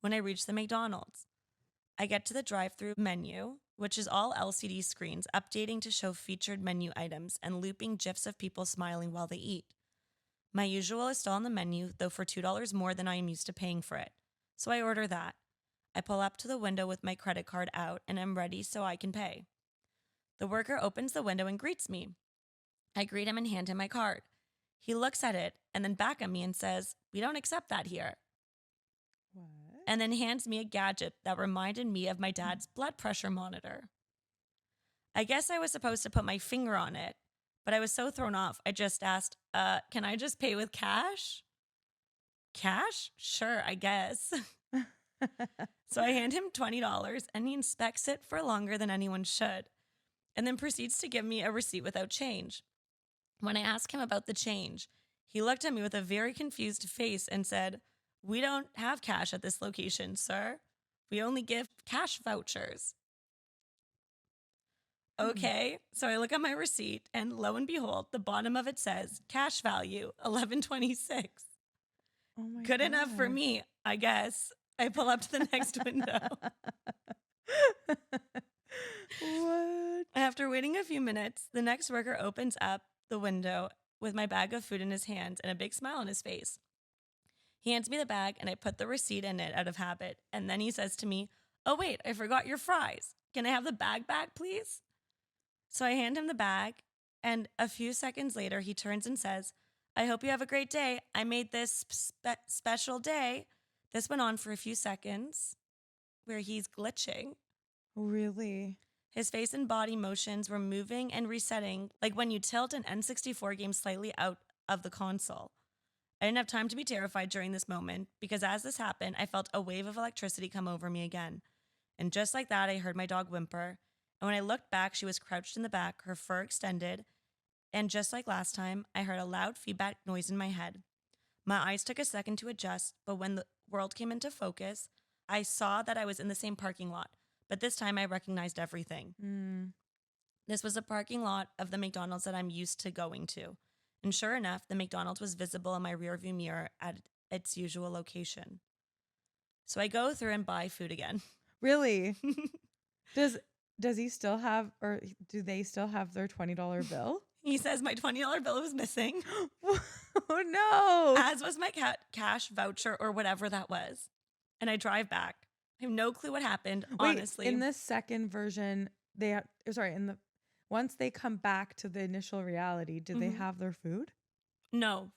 when I reach the McDonald's. I get to the drive-thru menu, which is all LCD screens updating to show featured menu items and looping GIFs of people smiling while they eat. My usual is still on the menu, though for $2 more than I am used to paying for it. So I order that. I pull up to the window with my credit card out and am ready so I can pay. The worker opens the window and greets me. I greet him and hand him my card. He looks at it and then back at me and says, "We don't accept that here." What? And then hands me a gadget that reminded me of my dad's blood pressure monitor. I guess I was supposed to put my finger on it, but I was so thrown off, I just asked, can I just pay with cash? Cash? Sure, I guess. So I hand him $20 and he inspects it for longer than anyone should, and then proceeds to give me a receipt without change. When I ask him about the change, he looked at me with a very confused face and said, "We don't have cash at this location, sir. We only give cash vouchers." Okay, so I look at my receipt and lo and behold, the bottom of it says cash value $11.26. Oh my Good enough for God. me, I guess. I pull up to the next window. What? After waiting a few minutes, the next worker opens up the window with my bag of food in his hand and a big smile on his face. He hands me the bag and I put the receipt in it out of habit. And then he says to me, "Oh, wait, I forgot your fries. Can I have the bag back, please?" So I hand him the bag, and a few seconds later, he turns and says, "I hope you have a great day. I made this special day." This went on for a few seconds where he's glitching. Really? His face and body motions were moving and resetting, like when you tilt an N64 game slightly out of the console. I didn't have time to be terrified during this moment because as this happened, I felt a wave of electricity come over me again. And just like that, I heard my dog whimper. And when I looked back, she was crouched in the back, her fur extended. And just like last time, I heard a loud feedback noise in my head. My eyes took a second to adjust, but when the world came into focus, I saw that I was in the same parking lot. But this time I recognized everything. This was a parking lot of the McDonald's that I'm used to going to. And sure enough, the McDonald's was visible in my rearview mirror at its usual location. So I go through and buy food again. Really? Does he still have, or do they still have their $20 bill? He says my $20 bill was missing, Oh no. as was my cash voucher or whatever that was. And I drive back. I have no clue what happened, honestly. Wait, in the second version, once they come back to the initial reality, do they have their food? No,